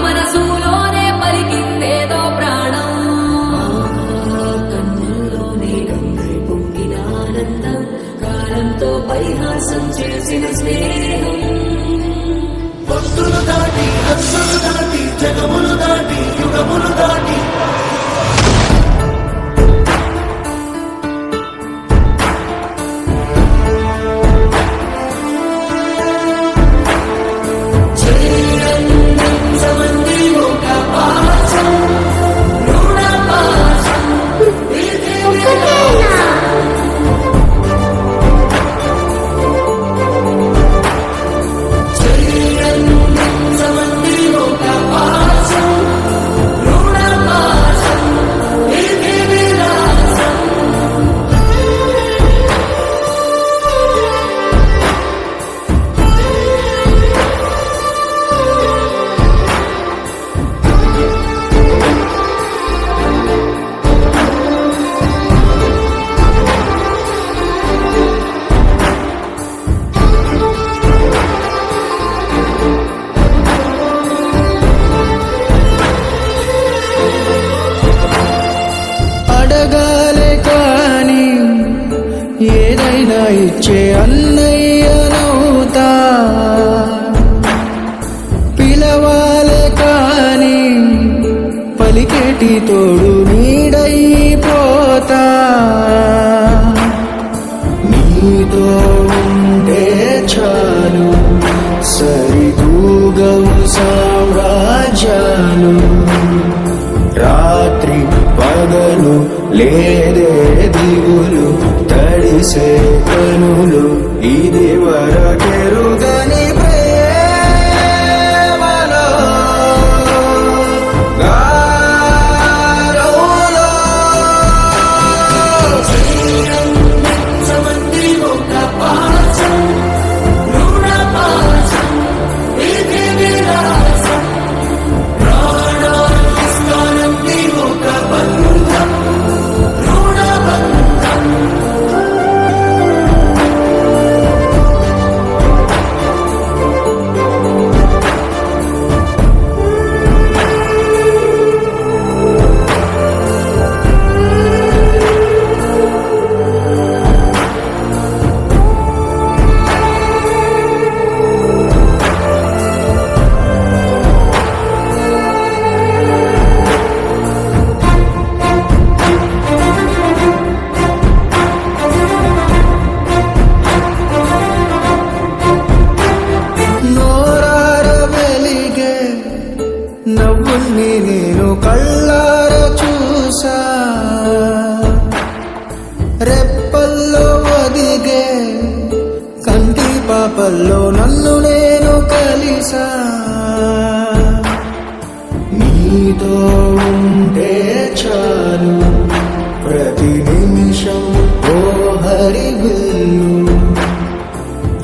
మనసులోనే పలికిందేదో ప్రాణం. కన్నుల్లోనే గంగై పొంగిన ఆనందం, కాలంతో పరిహాసం చేసిన స్నేహం. భక్తులు దాటి హస్సులు దాటి జగములు దాటి యుగములు దాటి ఏదైనా ఇచ్చే అన్నయ్యనవుతా, పిలవాలే కాని పలికేటి తోడు నీడైపోతా. నీతో ఉంటే చాలు సరితూగవు సామ్రాజ్యాలు, రాత్రి పగలు లేదే దిగులు, తడిసే కనులు ఇది వరకెరుగని ప్రేమలో గారోలో. సమంది ఒక పాశం రుణ పాశం ఇది విలాసం, ప్రాణాస్థానంది ఒక బంధం రుణ బంధం. నవ్వుల్ని నేను కళ్ళార చూసా, రెప్పల్లో ఒదిగే కంటి పాపల్లో నన్ను నేను కలిసా. నీతో ఉంటే చాలు ప్రతి నిమిషం ఓ హరివిల్లు,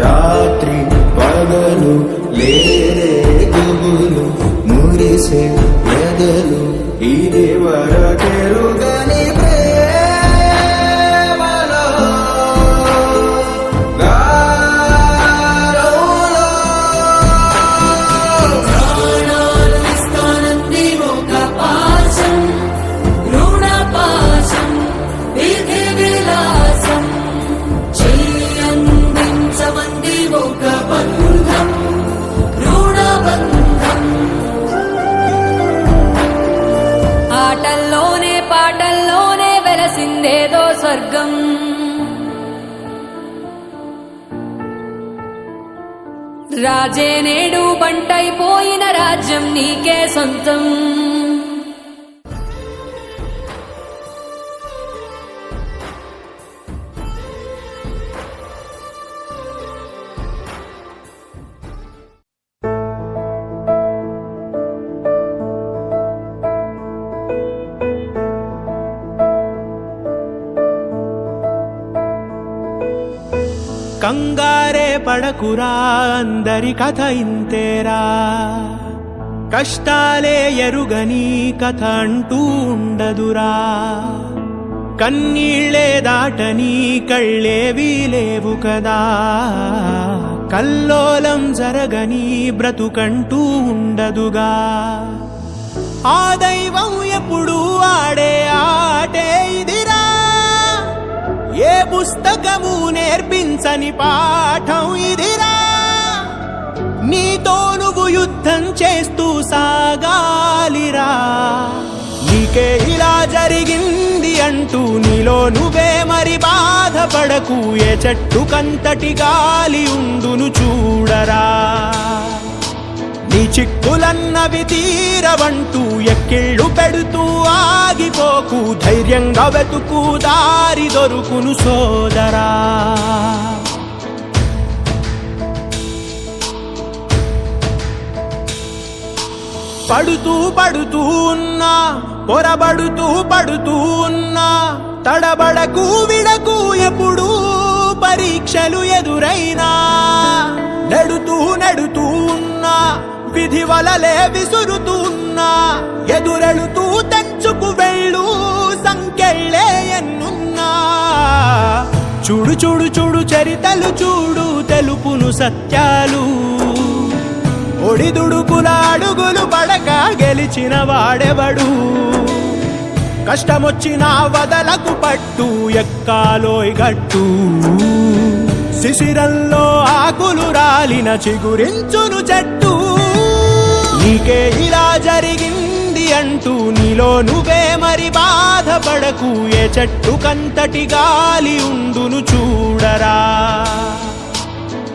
రాత్రి పగలు లేదే గుబులు, మురిసే ఎదలు ఇది వరకెరుగని ప్రేమలో గారోలో. ప్రాణాలు ఇస్తానంది ఒక పాశం రుణ పాశం ఇది విలాసం, చెయ్యందించమంది ఒక బంధం రుణ బంధం. ఆటల్లోనే పాటల్లోనే వెలసిందేదో స్వర్గం, రాజే నేడు బంటైపోయిన రాజ్యం నీకే సొంతం. కంగారే పడకురా అందరి కథ ఇంతేరా, కష్టాలే ఎరుగని కథ అంటూ ఉండదురా. కన్నీళ్ళే దాటని కళ్ళేవీ లేవు కదా, కల్లోలం జరగని బ్రతుకంటూ ఉండదుగా. ఆ దైవం ఎప్పుడు ఆడే ఆటే ఇదిరా, ఏ పుస్తకము నేర్పించని పాఠం ఇదిరా. నీతో నువ్వు యుద్ధం చేస్తూ సాగాలిరా. నీకే ఇలా జరిగింది అంటూ నీలో నువ్వే మరి బాధపడకు, ఏ చెట్టు కంతటి గాలి ఉండును చూడరా. నీ చిక్కులన్నవి తీరవంటూ ఎక్కిళ్ళు పెడుతూ ఆగిపోకు, ధైర్యంగా వెతుకు దారి దొరుకును సోదరా. పడుతూ పడుతూ ఉన్నా, పొరబడుతూ పడుతూ ఉన్నా, తడబడకు విడకు ఎప్పుడూ పరీక్షలు ఎదురైనా. నెడుతూ నెడుతూ ఉన్నా, విధి వలలే విసురుతూ ఉన్నా, ఎదురెళుతూ తెంచుకు వెళ్ళు సంకెళ్ళే ఎన్నున్నా. చూడు చూడు చూడు చరితలు చూడు, తెలుపును సత్యాలు. ఒడిదుడుకుల అడుగులు పడక గెలిచిన వాడెవడు, కష్టమొచ్చినా వదలకు పట్టు ఎక్కాలోయ్ గట్టు. శిశిరంలో ఆకులు రాలిన చిగురించును చెట్టు. నీకే ఇలా జరిగింది అంటూ నీలో నువ్వే మరి బాధపడకు, ఏ చెట్టు కంతటి గాలి ఉండును చూడరా.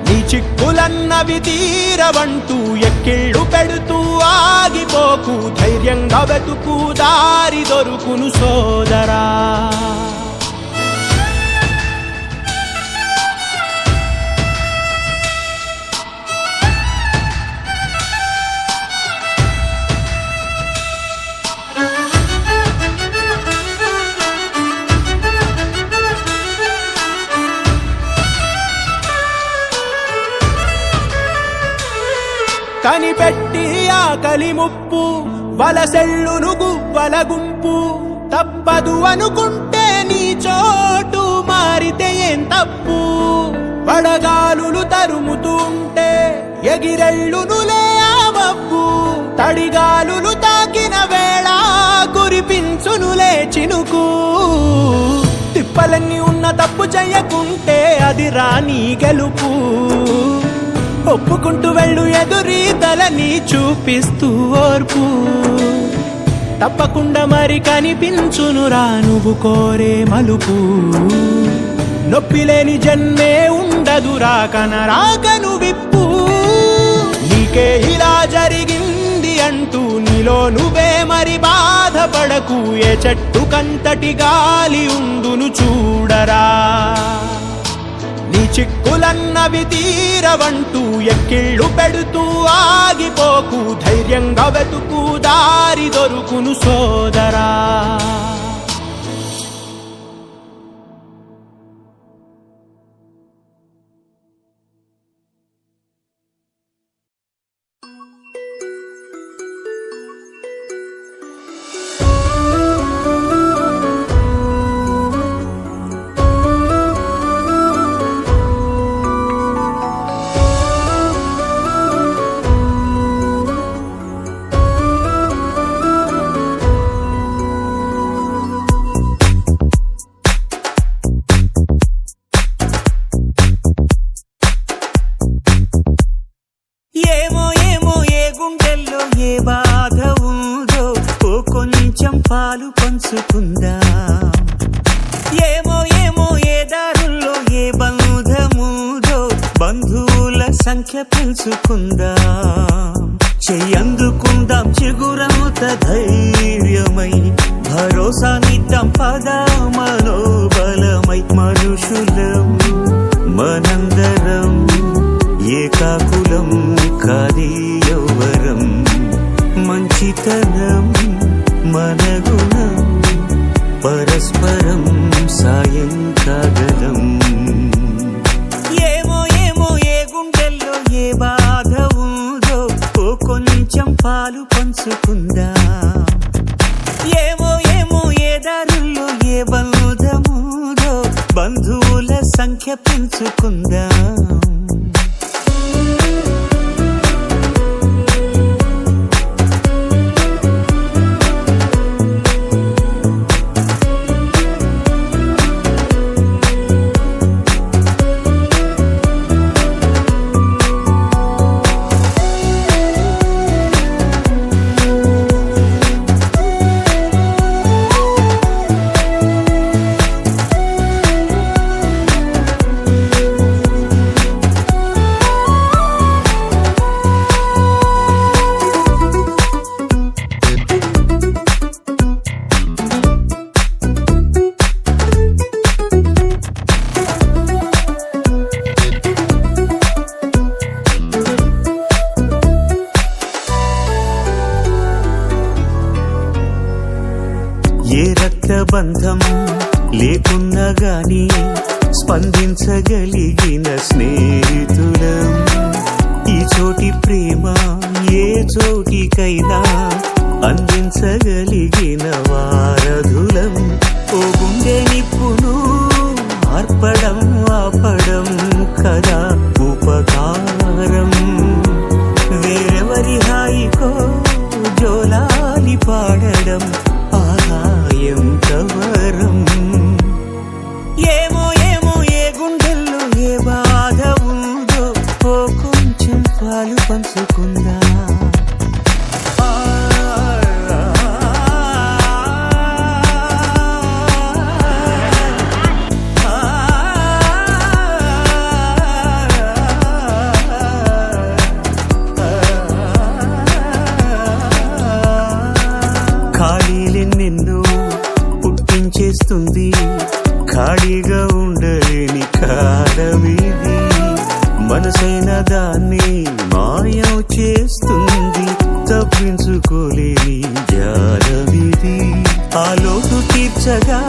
నీ చిక్కులన్నవి తీరవంటూ ఎక్కిళ్ళు పెడుతూ ఆగిపోకు, ధైర్యంగా వెతుకు దారి దొరుకును సోదరా. కనిపెట్టి ఆకలి ముప్పు, వలసెళ్ళును గువ్వల గుంపు. తప్పదు అనుకుంటే నీ చోటు మారితే ఏం తప్పు. వడగాలులు తరుముతూ ఉంటే ఎగిరెళ్ళునులే ఆ మబ్బు. తడిగాలులు తాకిన వేళ కురిపించునులే చినుకు. తిప్పలన్నీ ఉన్న తప్పు చెయ్యకుంటే అది రాని గెలుపు. ఒప్పుకుంటూ వెళ్ళు ఎదురీతలని చూపిస్తూ ఓర్పు. తప్పకుండా మరి కనిపించునురా నువ్వు కోరే మలుపు. నొప్పి లేని జన్మే ఉండదురా కనరాకను విప్పు. నీకే ఇలా జరిగింది అంటూ నీలో నువ్వే మరి బాధపడకు, ఏ చెట్టు కంతటి గాలి ఉండును చూడరా. నీ చిక్కులన్నవి తీరవంటూ ఎక్కిళ్ళు పెడుతూ ఆగిపోకు, ధైర్యంగా వెతుకు దారి దొరుకును సోదరా. పాలు పంచుకుందాం. ఏమో ఏమో ఏ దారుల్లో ఏ బంధముదో బంధువుల సంఖ్య పెంచుకుందాం. చెయ్యందుకుందాం చిగురముత ధైర్యమై, భరోసానిద్దాం పద మనోబలమై. మనుషులం మనందరం ఏకాకులం కాది యౌవరం. మంచితనం మన గుణం పరస్పరం సాయం కాగలం. ఏమో ఏమో ఏ గుండెల్లో ఏ బాధ ఉందో ఓ కొంచెం పాలు పంచుకుందాం. ఏమో ఏమో ఏ దారుల్లో ఏ బంధముదో బంధువుల సంఖ్య పెంచుకుందాం. ఏ రక్తబంధం లేకున్నా గాని స్పందించగలిగిన స్నేహితులం. ఈ చోటి ప్రేమ ఏ చోటికైనా అందించగలిగిన వారధులం. ఓ గుండె నిప్పును ఆర్పడం ఆపడం కదా ఉపకారం. వేరెవరి హాయికో జోలాలి పాడడం ఎంత వరం. ఏమో ఏమో ఏ గుండెల్లో ఏ బాధ ఉందో ఓ కొంచెం పాలు పంచుకుందా. ఖాళీలెన్నెన్నో పుట్టించేస్తుంది, ఖాళీగా ఉండలేని కాలమిది. మనసైన దాన్ని మాయం చేస్తుంది, తప్పించుకోలేని జాలమిది. ఆ లోటు తీర్చగా